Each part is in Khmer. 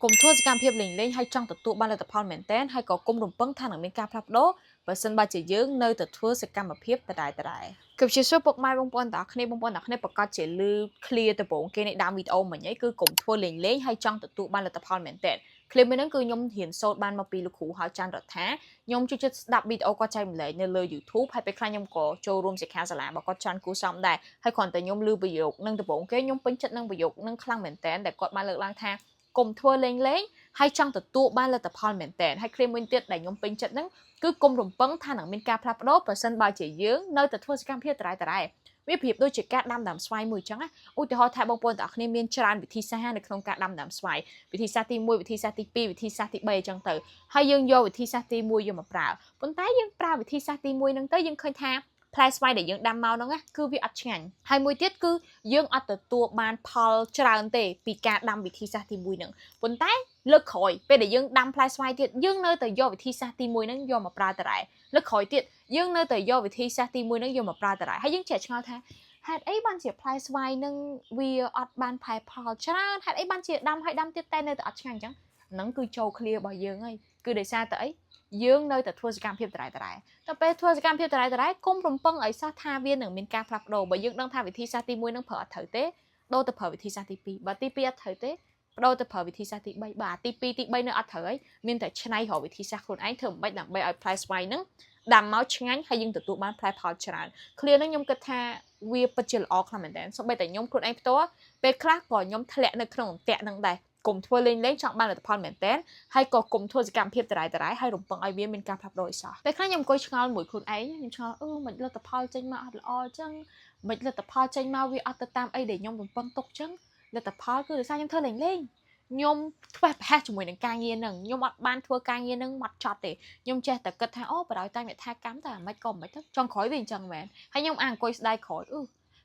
กลุ่มทั่วสการเพียบหลิงเล่งให้จ้องตัวตัวบ้านเลยแต่พอเหม็นเต้นให้ก่อกลุ่มรวมเปิ้งทางหนังมีการพลับโลเปิดเส้นใบจียืงเนยแต่ทั่วสการมาเพียบแต่ได้กับเชื่อช่วยปกไม้บงปอนต่อคณีบงปอนต่อคณีประกาศเจลือเคลียร์แต่โป่งเกณฑ์ในดามวิดโอเหมือนยี่คือกลุ่มทั่วหลิงเล่งให้จ้องตัวตัวบ้านเลยแต่พอเหม็นเต้นคลิปนั้นคือยมเห็นโซดบ้านมาปีลูกหูหาจานรถแท้ยมจุดจะดับวิดโอก็ใจเหมือนเลยในเลยยูทูบให้ไปคลายยมก่อโจรวมเสียแค่สลามบอกก็จานกูซ้ำได้ให้ก่อนแต่ยมลือประโยคนั่งแต่โป่งเกณฑ์ยมเป็นจัดนั่งประโยคนั่งคลั่งเหม็นเต้นแต่กดมาเลิกล้างแท้กลมทั่วเล้งให้จังตัวตัวบ้านเลยแต่พอเหม็นแต่ให้เคลมวินเตียดได้ยมเป็นจัดนั้นคือกลมรวมเปิ้งทางหนังมีการพลับโลเปอร์เซ็นต์ใบเจียยืงเนยแต่ทั่วสกัมเพียแต่ได้วิธีโดยจิตการดำสวายมือจังอ่ะอุติหอแทบบางปนแต่อันนี้มีจานวิธีสร้างในโครงการดำสวายวิธีสาธิตมวยวิธีสาธิตปีวิธีสาธิตใบจังเตอให้ยังโยวิธีสาธิตมวยอยู่มาเปล่าบนใต้ยังเปล่าวิธีสาธิตมวยนั่งเตยยังเคยทำพลายสวายได้ยังดำเมาน้องอ่ะคือวิอัดเฉียนให้มวยเตี้ยคือยังอัดตัวบานพอลจานเตปีการดำวิธีสาธิตมวยหนึ่งบนใต้เลิกคอยไปได้ยังดำพลายสวายเตี้ยยังเนยแต่โยวิธีสาธิตมวยนั่งโยมาเปล่าแต่ไรเลิกคอยเตี้ยยังเนยแต่โยวิธีสาธิตมวยนั่งโยมาเปล่าแต่ไรให้ยังเจ็ดชงเอาแท้หากไอ้บันเสียพลายสวายนึงวีอัดบันพายพอลชนะหากไอ้บันเสียดำให้ดำเตี้ยแต่เนยแต่อัดช่างจังนั่งคือโจเคลียร์บ่อยยังไงคือได้ซาแต่ไอ้ยังเนยแต่ทัวร์สกรรมเพียบแต่แต่ไปทัวร์สกรรมเพียบแต่ก้มรำปังไอ้ซาทาเวียนหนึ่งมีการพลับโดบ่ยังต้องทำวิธีซาติมวยนั่งเผอถือเต้โดแต่เผอวิธีซาติปีบ่ตีปีอัดถือเต้โดแต่เผอวิธีซาติใบบาตีปีตีใบเนื้ออัดถือไอ้มีแต่ชนะหอวิธีซาคนไอ้เถิมใบดังใบไอ้พลายสวายนึงดำเมาชงั้นให้ยังตัวบ้านพลายพอลชนะเคลียร์นั่งยมกระทาเวียปัจจุบันออกคำเหมือนกันสมัยแต่ยมคนไอ้ตัวเป็นคลาก่อนยมทะเลในขนมแตะนังใดกลมทัวร์เล่นจากบ้านหรือพอลเหมือนกันให้ก่อกลมทัวร์สกรรมเพียบแต่ให้รวมปังไอเวียเป็นการพลับโดยสาแต่ครั้งยมก็ชงาหมวยคนไอ้ยมชงามันเราแต่พอลจังมาอัดละอจังมันเราแต่พอลจังมาเวียอัดตามไอเดียยมรวมปังตกจังเราแต่พอลคือสร้างยมเธอเล่นยมแบบแพ้จมูกหนังกางเย็นหนึ่งยมอัดบ้านทัวร์กางเย็นหนึ่งมัดช็อตเตะยมแจแต่กระทาไปดอยใต้เม็ดทากำแต่ไม่กลมไม่ต้องจองขอยวิ่งจังแหวนให้ยมอ่างกอยได้ขอย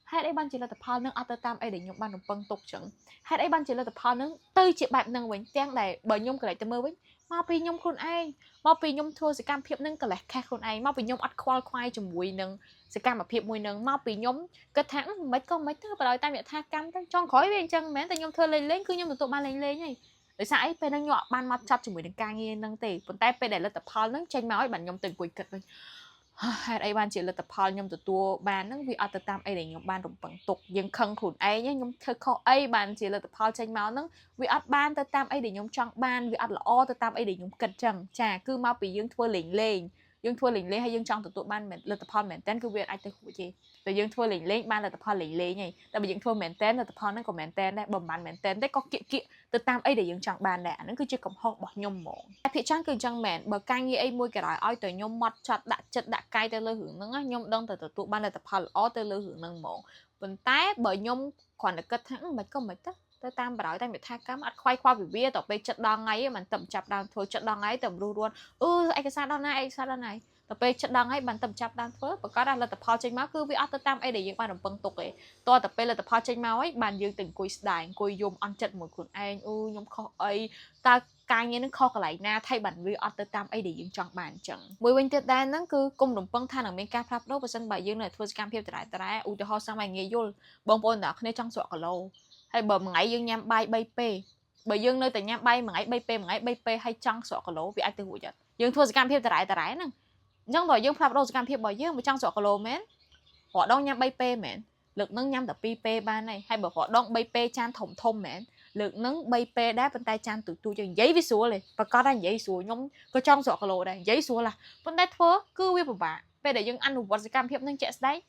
ให้ไอ้บ้านจีเราแต่พอนึงอัดตามไอเดียยมบ้านรวมปังตกจังให้ไอ้บ้านจีเราแต่พอนึงตื้อจีแบบนึงเว้นเตียงใดเบอร์ยมกระไรจะมือเว้นมาปียมคนไอมาปียมทัวร์สการเพียบนึงกระไรแค่คนไอมาปียมอัดควายจมูกหนึ่งสการแบบเพียบมวยหนึ่งมาปียมกระทะไม่ก็ไม่เท่าไปดอยใต้เม็ดทากำจองขอยวิ่งจังแม้แต่ยมเธอเล่นคือ ยมตัวบ้านเล่นไงหรือใช่เป็นนังหยอบ้านมัดชัดจมูกหนึ่งกางเงินนังตีบนใต้ไปได้แล้วแต่พอนังเชนมาไอ้บันยมตื่นกุยกันเลยไอ้บ้านเจริญแต่พอยมตัวบ้านนั่งวิอัตตามไอ้เด็กยมบ้านรวมปังตกยังคังขุนไอ้เนี่ยยมเธอเขาไอ้บ้านเจริญแต่พอเชนมานั่งวิอัตบ้านแต่ตามไอ้เด็กยมจังบ้านวิอัตละอ้อแต่ตามไอ้เด็กยมกัดจังจ้าคือมาปียังทัวร์หลิงเล่งยังทัวร์หลิงเล่ให้ยังจังตัวบ้านเหมือนเลแต่พอเหมือนเต้นคือเวียนไอ้ตัวหัวเจแต่ยังทัวร์หลิงเล่บ้านเลแต่พอหลิงเล่ไงแต่ไปยังทัวร์เหมือนเต้นแต่พอนั่นก็เหมือนเต้นได้บ่มบ้านเหมือนเต้นได้ก็เกี่ยติดตามไอ้เด็กยังจังบานแหละนั่นคือจุดกำหอกบอกยมหมองไอ้พี่จังคือจังแมนเบอร์กางยี่ไอ้มวยกระไรอ้อยตัวยมมัดจัดดะจัดดะไกลแต่เลยหึงนั่งยมดังแต่ตัวบ้านเลยแต่พออ้อแต่เลยหึงนั่งหมองบนใต้เบอร์ยมขวัญกระทั่งมันก็ไม่ตั้งแต่ตามบ่อยตามแบบท่ากำอัดควายควายวิเวียต่อไปจัดดังไงมันต่ำจับดังโถจัดดังไงต่ำรูรวนไอ้กระซ่าด้านไหนไอ้กระซ่าด้านไหนต่อไปจัดดังไงมันต่ำจับดังเฟ้อประกอบอะไรแต่พอใจมากคือวิอัตตามไอ้เด็กยังบ้านผมปังตกเลยตัวต่อไปเลยแต่พอใจมาไว้บ้านยืนถึงกุยสดายกุยยมอันจัดหมดคนไอ้ยมคอไอ้ตาการเงี้ยนั่งคอกอะไรหน้าไทยบันวิอัตตามไอ้เด็กยังจังบ้านจังมวยวันจัดแดนนั่นคือกลมหนุ่มปังท่าหนังเมกาพลับโลกเปอร์เซ็นต์ใบยืนเลยทัวร์การเพียบแต่อุตหะสมัยเงี้ยยุลบางปนน่ะเขาในจังสวะกับเราให้เบอร์มึงไงยังยำใบใบเป้เบอร์ยังเลยแต่ยำใบมึงไงใบเป้มึงไงใบเป้ให้จังสวะกับเราวิอัตติหัวจัดยังทัวร์การเพียบแต่นั่งยังต่อยังพลับโลกการเพียบบ่อยยังไปจังสวะกับเราแม่นhọ đong nhắm bay pe mẹ lực nâng nhắm tập pi pe ba này hay bảo họ đong bay pe chan thòng thông mẹ lực nâng bay pe đá bên tay chan từ tôi cho giấy với xúaเลยvà có đang giấy xúa nhóm có trong sọ cái lồ đây giấy xúa là bên tay thua cứ biết bà pe để dân ăn vật cam hiệp nâng chạy đấy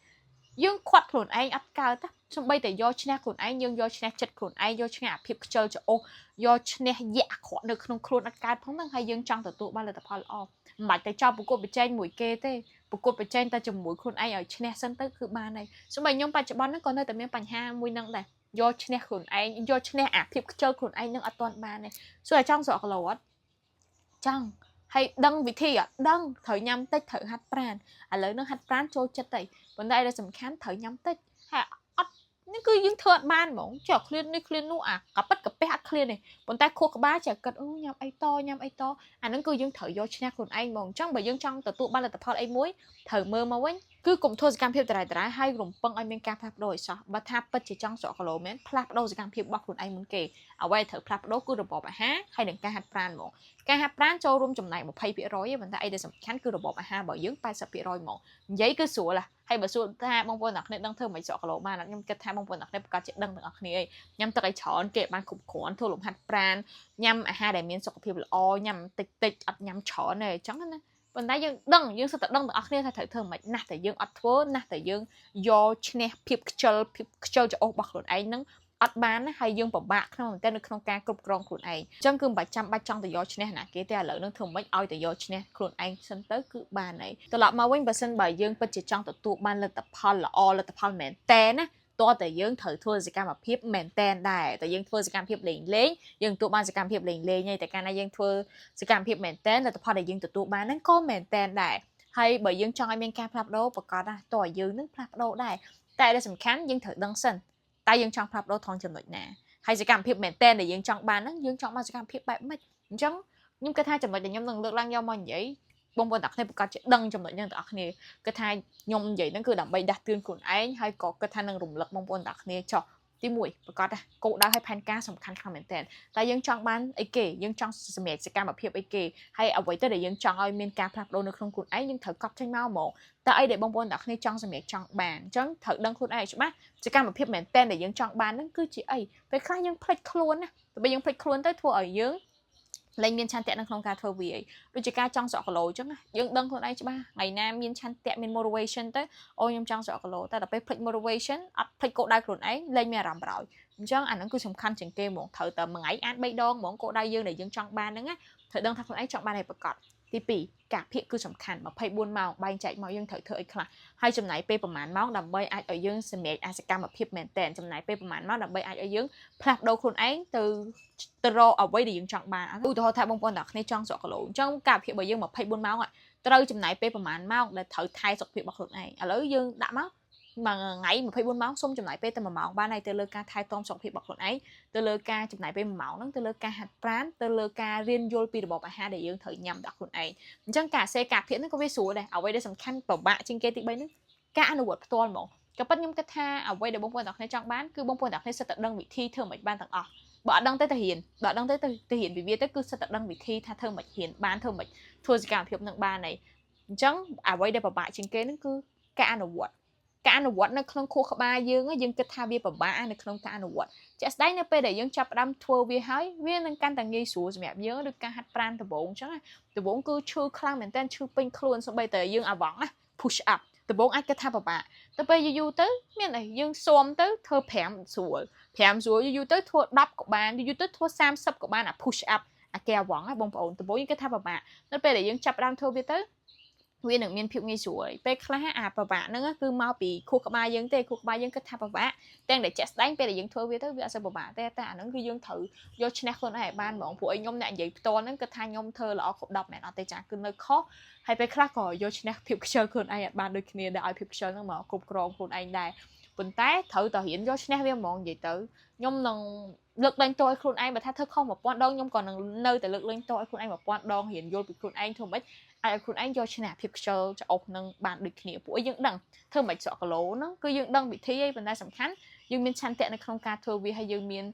dân khoát hồn anh ắt cao ta xong bay tại do chna hồn anh dân do chna chật hồn anh do chna hiệp chơi cho ô do chna dạ khó được không khuôn ắt cao phóng nâng hay dân trong từ tụ ba là tập hall off mà tại cho bố cô bị chen mùi kê thếบกดไปเจนตาจมูกคนไอ้ชนะสันต์คือบ้านในสมัยยมปัจจุบันนั้นก่อนเลยแต่เมื่อปัญหามวยนั่งแต่ยอชนะคนไอ้ยอชนะอาภิบเจอคนไอ้นั่งอัตอนบ้านในส่วนช่างสอกหลอดจังให้ดังวิธีดังถอยย้ำติดถอยฮัดปราณอะไรนั่งฮัดปราณโจจัดติบนได้เราสำคัญถอยย้ำติดให้นี่คือยังเถิดบ้านหมองเจาะเคลียนนี่เคลียนนู่กับปัดกับเป๊ะเคลียนนี่บนใต้โคกบ้าเจาะกันยำไอโตยำไอโตอันนั้นคือยังเถยโยชนะคนไอมองจังแบบยังจังแต่ตัวบ้านเราแต่พอไอมุ้ยเถยมือมาเว้น គឺកុំធ្វើសកម្មភាពតរ៉ៃហើយរំពឹងឲ្យមានការផ្លាស់ប្ដូរឲ្យសោះបើថាពិតជាចង់ស្រកគីឡូមែនផ្លាស់ប្ដូរសកម្មភាពរបស់ខ្លួនឯងមុនគេអ្វីត្រូវផ្លាស់ប្ដូរគឺរបបអាហារហើយនឹងការហាត់ប្រាណហ្មងការហាត់ប្រាណចូលរួមចំណែក 20% ទេប៉ុន្តែអីដែលសំខាន់គឺរបបអាហាររបស់យើង 80% ហ្មងនិយាយគឺស្រួលហើយបើសួរថាបងប្អូនអ្នកគ្នាដឹងធ្វើមិនស្រកគីឡូបានខ្ញុំគិតថាបងប្អូនអ្នកគ្នាប្រកាសជាដឹងទាំងអស់គ្នាឯងញ៉ាំទឹកឲ្យច្រើនគេបានគ្រប់គ្រាន់ធ្វើលំហាត់ប្រាណញ៉ាំអាហារដែលមានសុខភាពល្អញ៉ាំតិចអត់ញ៉ាំច្រើនទេអញ្ចឹងណាប៉ុន្តែយើងដឹងយើងសិតតែដឹងទាំងអស់គ្នាថាត្រូវធ្វើមិនណាស់តែយើងអត់ធ្វើណាស់តែយើងយកឈ្នះភាពខ្ជិលច្រអូសរបស់ខ្លួនឯងហ្នឹងអត់បានណាហើយយើងពិបាកក្នុងតែនៅក្នុងការគ្រប់គ្រងខ្លួនឯងអញ្ចឹងគឺមិនបាច់ចាំបាច់ចង់ទៅយកឈ្នះណាគេទេឥឡូវហ្នឹងធ្វើមិនឲ្យទៅយកឈ្នះខ្លួនឯងសិនទៅគឺបានហើយត្រឡប់មកវិញបើសិនបើយើងពិតជាចង់ទទួលបានលទ្ធផលល្អលទ្ធផលមែនតែណាតើតែយើងត្រូវធ្វើសកម្មភាពមែនតែនដែរតែយើងធ្វើសកម្មភាពលេងយើងទទួលបានសកម្មភាពលេងហើយតែកាលណាយើងធ្វើសកម្មភាពមែនតែនលទ្ធផលដែលយើងទទួលបានហ្នឹងក៏មែនតែនដែរហើយបើយើងចង់ឲ្យមានការផ្លាស់ប្ដូរប្រកបណាតើយើងនឹងផ្លាស់ប្ដូរដែរតែដែលសំខាន់យើងត្រូវដឹងសិនតែយើងចង់ផ្លាស់ប្ដូរថងចំណុចណាហើយសកម្មភាពមែនតែនដែលយើងចង់បានហ្នឹងយើងចង់បានសកម្មភាពបែបម៉េចអញ្ចឹងខ្ញុំគិតថាចំណុចដែលខ្ញុំនឹងលើកឡើងយកមកនិយាយបងប្អូនទាំងគ្នាប្រកាសជាដឹងចំណុចហ្នឹងទាំងអស់គ្នាគិតថាខ្ញុំនិយាយហ្នឹងគឺដើម្បីដាស់តឿនខ្លួនឯងហើយក៏គិតថានឹងរំលឹកបងប្អូនទាំងគ្នាចុះទី1ប្រកាសថាគោលដៅឲ្យផែនការសំខាន់ខ្លាំងមែនទែនតែយើងចង់បានអីគេយើងចង់សម្រេចសកម្មភាពអីគេហើយអ្វីទៅដែលយើងចង់ឲ្យមានការផ្លាស់ប្ដូរនៅក្នុងខ្លួនឯងយើងត្រូវកត់ចេញមកហ្មងតើអីដែលបងប្អូនទាំងគ្នាចង់សម្រេចចង់បានអញ្ចឹងត្រូវដឹងខ្លួនឯងច្បាស់សកម្មភាពមែនទែនដែលយើងចង់បានហ្នឹងគឺជាអីពេលខ្លះយើងភ្លេចខ្លួនណាតែយើងភ្លេចខ្លួនទៅធ្វើឲ្យយើងលែងមានឆន្ទៈនៅក្នុងការធ្វើវាដូចជាការចង់ស្រកគីឡូអញ្ចឹងណាយើងដឹងខ្លួនឯងច្បាស់ថ្ងៃណាមានឆន្ទៈមាន motivation ទៅអូខ្ញុំចង់ស្រកគីឡូតែដល់ពេលភ្លេច motivation អត់ភ្លេចគោលដៅខ្លួនឯងលែងមានអារម្មណ៍ប្រោយអញ្ចឹងអាហ្នឹងគឺសំខាន់ជាងគេហ្មងត្រូវតែមួយថ្ងៃអាន3ដងហ្មងគោលដៅយើងដែលយើងចង់បានហ្នឹងណាត្រូវដឹងថាខ្លួនឯងចង់បានឲ្យប្រកបទី2ការភាគគឺសំខាន់24ម៉ោងបែងចែកមកយើងត្រូវធ្វើអីខ្លះហើយចំណាយពេលប្រហែលម៉ោងដើម្បីអាចឲ្យយើងសម្រេចសកម្មភាពមែនតែនចំណាយពេលប្រហែលម៉ោងដើម្បីអាចឲ្យយើងផ្លាស់ប្ដូរខ្លួនឯងទៅរកអ្វីដែលយើងចង់បានឧទាហរណ៍ថាបងប្អូនទាំងគ្នាចង់ស្រកគីឡូអញ្ចឹងការភាគរបស់យើង24ម៉ោងត្រូវចំណាយពេលប្រហែលម៉ោងដែលត្រូវថែសុខភាពរបស់ខ្លួនឯងឥឡូវយើងដាក់មកមួយថ្ងៃ24ម៉ោងសុំចំណាយពេលតែ1ម៉ោងបានហើយទៅលើការថែទាំសុខភាពរបស់ខ្លួនឯងទៅលើការចំណាយពេល1ម៉ោងហ្នឹងទៅលើការហាត់ប្រាណទៅលើការរៀនយល់ពីរបបអាហារដែលយើងត្រូវញ៉ាំដាក់ខ្លួនឯងអញ្ចឹងការសេការភាគហ្នឹងក៏វាស្រួលដែរអ្វីដែលសំខាន់ពិបាកជាងគេទី3ហ្នឹងការអនុវត្តផ្ទាល់ហ្មងក៏ប៉ុន្តែខ្ញុំគិតថាអ្វីដែលបងប្អូនទាំងគ្នាចង់បានគឺបងប្អូនទាំងគ្នាសិតតែដឹងវិធីធ្វើមិនបានទាំងអស់បើអត់ដឹងទេទៅរៀនបើអត់ដឹងទេទៅរៀនពីវាទៅគឺសិតតែដឹងវិធីថាធ្វើមិនរៀនបានធ្វើមិនធ្វើសកម្មភាពនឹងបានហើយអញ្ចឹងអ្វីដែលពិបាកជាងគេហ្នឹងគឺការអនុវត្តនៅក្នុងខួរក្បាលយើងគិតថាវាពិបាកនៅក្នុងការអនុវត្តជាក់ស្ដែងនៅពេលដែលយើងចាប់ផ្ដើមធ្វើវាហើយវានឹងកាន់តែងាយស្រួលសម្រាប់យើងដូចការហាត់ប្រាណដំបូងអញ្ចឹងដំបូងគឺឈឺខ្លាំងមែនតើឈឺពេញខ្លួនសូម្បីតែយើងអាវ៉ង់ណា push up ដំបូងអាចគិតថាពិបាកទៅពេលយូរទៅមានតែយើងស៊ាំទៅធ្វើ5ស្រួលយូរទៅធ្វើ10ក៏បានយូរទៅធ្វើ30ក៏បានអា push up អាគេអាវ៉ង់ណាបងប្អូនដំបូងយើងគិតថាពិបាកដល់ពេលដែលយើងចាប់ផ្ដើមធ្វើវាទៅវានឹងមានភាពងាយស្រួលពេលខ្លះអាពិបាកហ្នឹងគឺមកពីខួរក្បាលយើងទេខួរក្បាលយើងគិតថាពិបាកទាំងតែជាក់ស្ដែងពេលដែលយើងធ្វើវាទៅវាអត់សូវពិបាកទេតែអាហ្នឹងគឺយើងត្រូវយកឈ្នះខ្លួនឯងឲ្យបានហ្មងព្រោះឲ្យខ្ញុំអ្នកនិយាយផ្ទាល់ហ្នឹងគិតថាខ្ញុំធ្វើល្អគ្រប់10មែនអត់ទេចាគឺនៅខុសហើយពេលខ្លះក៏យកឈ្នះភាពខ្ជិលខ្លួនឯងអត់បានដូចគ្នាដែរឲ្យភាពខ្ជិលហ្នឹងមកគ្រប់គ្រងខ្លួនឯងដែរប៉ុន្តែត្រូវតែរៀនយកឈ្នះវាហ្មងនិយាយទៅខ្ញុំនឹងលើកលែងតឲ្យខ្លួនឯងបើថាធ្វើខុស1000ដងខ្ញុំក៏នឹងនៅតែលើកលែងតឲ្យខ្លួនឯង1000ដងរៀនយល់ពីខ្លួនឯងធ្វើម៉េចឲ្យខ្លួនឯងយកឈ្នះភាពខ្ជិលច្អុះនឹងបានដូចគ្នាពួកយើងដឹងធ្វើម៉េចស្រកគីឡូហ្នឹងគឺយើងដឹងវិធីឯងប៉ុន្តែសំខាន់យើងមានឆន្ទៈនៅក្នុងការធ្វើវាហើយយើងមាន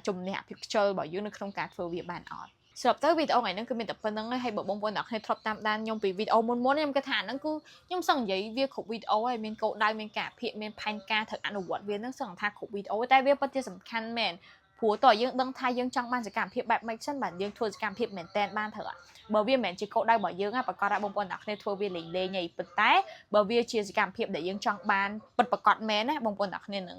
ជំនះភាពខ្ជិលរបស់យើងនៅក្នុងការធ្វើវាបានអត់ស្របទៅវីដេអូថ្ងៃហ្នឹងគឺមានតែប៉ុណ្្នឹងហើយបើបងប្អូនអ្នកគ្នាធ្លាប់តាមដានខ្ញុំពីវីដេអូមុនខ្ញុំគិតថាហ្នឹងគឺខ្ញុំសឹងនិយាយវាគ្រប់វីដេអូហើយមានគោលដៅមានការភាគមានផែនការត្រូវអនុវត្តវាហ្នឹងសឹងថាគ្រប់វីដេអូតែវាពិតជាសំខាន់មែនព្រោះតើយើងដឹងថាយើងចង់បានសកម្មភាពបែបម៉េចសិនបាទយើងធ្វើសកម្មភាពមែនតែនបានត្រូវអត់បើវាមិនមែនជាគោលដៅរបស់យើងប្រកាសថាបងប្អូនអ្នកគ្នាធ្វើវាលេងៗហីប៉ុន្តែបើវាជាសកម្មភាពដែលយើងចង់បានពិតប្រាកដមែនណាបងប្អូនអ្នកគ្នានឹង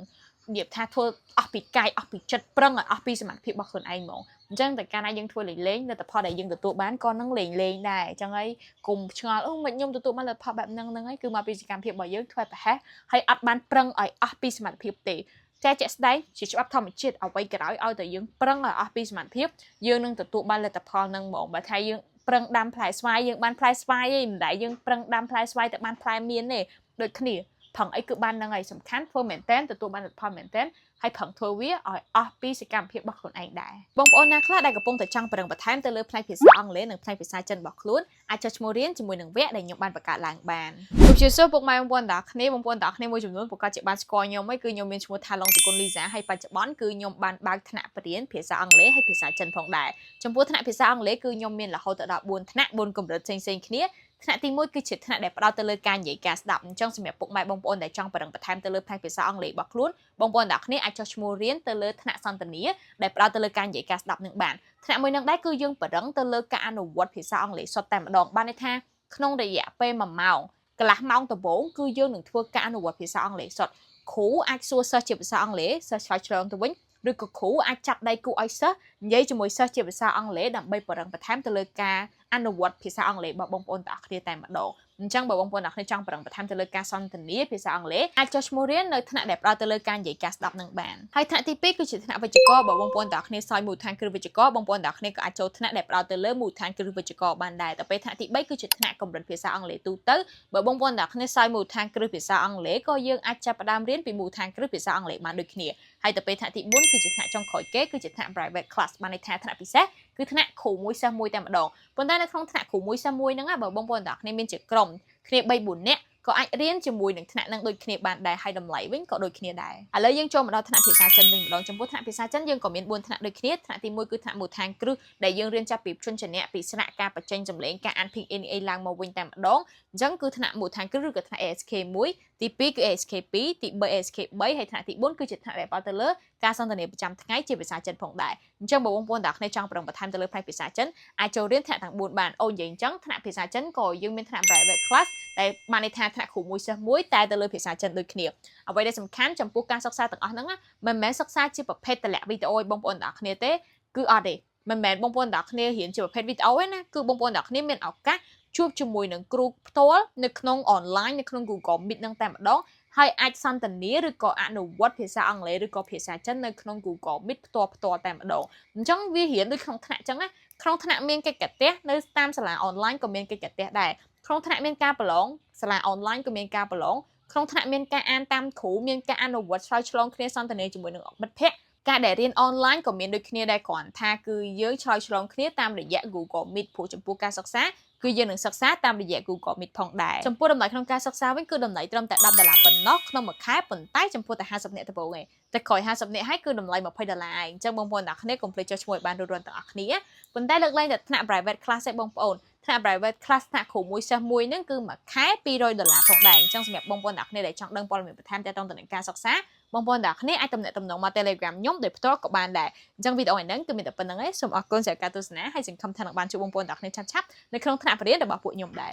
និយាយថាធ្វើអស់ពីកាយអស់ពីចិត្តប្រឹងអស់ពីសមត្ថភាពរបស់ខ្លួនឯងហ្មងអញ្ចឹងតែកាលណាយើងធ្វើលេងៗលទ្ធផលដែលយើងទទួលបានក៏នឹងលេងៗដែរអញ្ចឹងហើយកុំឆ្ងល់មិនខ្ញុំទទួលបានលទ្ធផលបែបហ្នឹងហើយគឺមកពីសកម្មភាពរបស់យើងធ្វើប្រហែសហើយអត់បានប្រឹងឲ្យអស់ពីសមត្ថភាពទេតែជាក់ស្ដែងជាច្បាប់ធម្មជាតិអ្វីក្រោយឲ្យតែយើងប្រឹងឲ្យអស់ពីសមត្ថភាពយើងនឹងទទួលបានលទ្ធផលហ្នឹងហ្មងបើថាយើងប្រឹងដាំផ្លែស្វាយយើងបានផ្លែស្វាយឯងមិនដែលយើងប្រឹងដាំផ្លែស្វាយតែបានផ្លែមៀនទេដូចគ្នា phẳng ấy cứ ban năng ngày sầm khán phơi mền tên từ tụ ban được phơi mền tên hay phẳng thôi vía ở office sẽ cảm phiền bọcខ្លួនឯងដែរបងប្អូនណាខ្លះដែលកំពុងតែចង់ប្រឹងបន្ថែមទៅលើផ្នែកភាសាអង់គ្លេសនិងផ្នែកភាសាចិនរបស់ខ្លួនអាចចុះឈ្មោះរៀនជាមួយនឹងវគ្គដែលខ្ញុំបានបង្កើតឡើងបានខ្ញុំជាសួរពុកម៉ែបងប្អូនតាគ្នាមួយចំនួនប្រកាសជាបានស្គាល់ខ្ញុំហើយគឺខ្ញុំមានឈ្មោះថាឡុងសកុលលីសាហើយបច្ចុប្បន្នគឺខ្ញុំបានបើកថ្នាក់បរិញ្ញាភាសាអង់គ្លេសហើយភាសាចិនផងដែរចំពោះថ្នាក់ភាសាអង់គ្លេសគឺខ្ញុំមានរហូតដល់4ថ្នាក់4កម្រិតផ្សេងៗគ្នាថ្នាក់ទី1គឺជាថ្នាក់ដែលផ្ដោតទៅលើការនិយាយការស្ដាប់អញ្ចឹងសម្រាប់ពុកម៉ែបងប្អូនដែលចង់ប្រឹងបន្ថែមទៅលើផ្នែកភាសាអង់គ្លេសរបស់ខ្លួនបងប្អូនអ្នកគ្នាអាចចុះឈ្មោះរៀនទៅលើថ្នាក់សន្ទនាដែលផ្ដោតទៅលើការនិយាយការស្ដាប់នឹងបានថ្នាក់មួយនឹងដែរគឺយើងប្រឹងទៅលើការអនុវត្តភាសាអង់គ្លេសសុទ្ធតែម្ដងបានន័យថាក្នុងរយៈពេល1ម៉ោងកន្លះម៉ោងដំបូងគឺយើងនឹងធ្វើការអនុវត្តភាសាអង់គ្លេសសុទ្ធគ្រូអាចសួរសិស្សជាភាសាអង់គ្លេសសិស្សឆ្លើយឆ្លងទៅវិញឬក៏គ្រូអាចចាត់ដៃគូឲ្យសិស្សនិយាយជាមួយសិស្សជាភាសាអង់គ្លេសដើម្បីប្រឹងបន្ថែមទៅលើការអនុវត្តភាសាអង់គ្លេសរបស់បងប្អូនទាំងអស់គ្នាតែម្ដងអញ្ចឹងបើបងប្អូនអ្នកគ្នាចង់ប្រឹងបន្ថែមទៅលើការសន្ទនាភាសាអង់គ្លេសអាចចុះឈ្មោះរៀននៅថ្នាក់ដែលផ្ដោតទៅលើការនិយាយការស្ដាប់នឹងបានហើយថ្នាក់ទី2គឺជាថ្នាក់វិជ្ជាករបើបងប្អូនអ្នកគ្នាសោយមូលដ្ឋានគ្រឹះវិជ្ជាករបងប្អូនអ្នកគ្នាក៏អាចចូលថ្នាក់ដែលផ្ដោតទៅលើមូលដ្ឋានគ្រឹះវិជ្ជាករបានដែរតែពេលថ្នាក់ទី3គឺជាថ្នាក់កម្រិតភាសាអង់គ្លេសទូទៅបើបងប្អូនអ្នកគ្នាសោយមូលដ្ឋានគ្រឹះភាសាអង់គ្លេសក៏យើងអាចចាប់ផ្ដើមរៀនពីមូលដ្ឋានគ្រឹះភាសាអង់គ្លេសបានដូចគ្នាហើយទៅពេលថ្នាក់ទី4គឺជាថ្នាក់ចុងក្រោយគេគឺជាថ្នាក់ private class បានន័យថាថ្នាក់ពិសេសគឺថ្នាក់គ្រូមួយសិស្សមួយតែម្ដងប៉ុន្តែនៅក្នុងថ្នាក់គ្រូមួយសិស្សមួយហ្នឹងបើបងប្អូនអ្នកគ្នាមានជាក្រុមគ្នា3 4នាក់ក៏អាចរៀនជាមួយនឹងថ្នាក់នឹងដូចគ្នាបានដែរហើយតម្លៃវិញក៏ដូចគ្នាដែរឥឡូវយើងចូលមកដល់ថ្នាក់ភាសាចិនវិញម្ដងចំពោះថ្នាក់ភាសាចិនយើងក៏មាន4ថ្នាក់ដូចគ្នាថ្នាក់ទី1គឺថ្នាក់មូលដ្ឋានគ្រឹះដែលយើងរៀនចាប់ពីជនជាអ្នកពីស្នាក់ការបញ្ចេញចម្លែងការអានភិក NA ឡើងមកវិញតែម្ដងអញ្ចឹងគឺថ្នាក់មូលដ្ឋានគ្រឹះឬក៏ថ្នាក់ ASK 1ទី2គឺ ASK 2ទី3 ASK 3ហើយថ្នាក់ទី4គឺជាថ្នាក់ដែលផ្ដោតទៅលើការសន្ទនាប្រចាំថ្ងៃជាភាសាចិនផងដែរអញ្ចឹងបងប្អូនអ្នកគ្នាចង់ប្រឹងបន្ថែមទៅលើផ្នែកភាសាចិនអាចចូលរៀនថ្នាក់ទាំង4បានអូនិយាយអញ្ចឹងថ្នាក់ភាសាចិនក៏យើងមានថ្នាក់ private class ដែលបានន័យថាថ្នាក់គ្រូមួយសិស្សមួយតែទៅលើភាសាចិនដូចគ្នាអ្វីដែលសំខាន់ចំពោះការសិក្សាទាំងអស់ហ្នឹងមិនមែនសិក្សាជាប្រភេទតម្លាក់វីដេអូឲ្យបងប្អូនអ្នកគ្នាទេគឺអត់ទេមិនមែនបងប្អូនអ្នកគ្នារៀនជាប្រភេទវីដេអូទេណាគឺបងប្អូនអ្នកគ្នាមានឱកាសជួបជាមួយនឹងគ្រូផ្ទាល់នៅក្នុងអនឡាញនៅក្នុង Google Meet ហ្នឹងតែម្ដងហើយអាចសន្ទនាឬក៏អនុវត្តភាសាអង់គ្លេសឬក៏ភាសាចិននៅក្នុង Google Meet ផ្ទាល់តែម្ដងអញ្ចឹងវារៀនដូចក្នុងថ្នាក់អញ្ចឹងណាក្នុងថ្នាក់មានកិច្ចកាតេនៅតាមសាលាអនឡាញក៏មានកិច្ចកាតេដែរក្នុងថ្នាក់មានការប្រឡងសាលាអនឡាញក៏មានការប្រឡងក្នុងថ្នាក់មានការអានតាមគ្រូមានការអនុវត្តឆ្លើយឆ្លងគ្នាសន្ទនាជាមួយនឹងមិត្តភ័ក្តិការដែលរៀនអនឡាញក៏មានដូចគ្នាដែរគ្រាន់ថាគឺយើងឆ្លើយឆ្លងគ្នាតាមរយៈ Google Meet ព្រោះចំពោះការសិក្សាគឺយើងនឹងសិក្សាតាមរយៈ Google Meet ផងដែរចំពោះតម្លៃក្នុងការសិក្សាវិញគឺតម្លៃត្រឹមតែ$10ប៉ុណ្ណោះក្នុងមួយខែប៉ុន្តែចំពោះតែ50នាក់ដំបូងឯងតែក្រោយ50នាក់ហើយគឺតម្លៃ$20ឯងអញ្ចឹងបងប្អូនអ្នកគ្នាកុំភ្លេចចុះឈ្មោះឲ្យបានរួចរាល់ទាំងអស់គ្នាប៉ុន្តែលើកលែងតែថ្នាក់ private class ឯងបងប្អូនថ្នាក់ private class ថ្នាក់គ្រូមួយសិស្សមួយហ្នឹងគឺមួយខែ$200ផងដែរអញ្ចឹងសម្រាប់បងប្អូនអ្នកគ្នាដែលចង់ដឹងព័ត៌មានបន្ថែមទាក់ទងទៅនឹងការសិក្សាបងប្អូនអ្នកគ្នាអាចទំនាក់ទំនងមក Telegram ខ្ញុំដោយផ្ទាល់ក៏បានដែរអញ្ចឹងវីដេអូនេះគឺមានតែប៉ុណ្្នឹងឯងសូមអរគុណសម្រាប់ការទស្សនាហើយសង្ឃឹមថានឹងបានជួបបងប្អូនអ្នកគ្នាឆាប់ៗនៅក្នុងថ្នាក់បរិញ្ញាបត្ររបស់ពួកខ្ញុំដែរ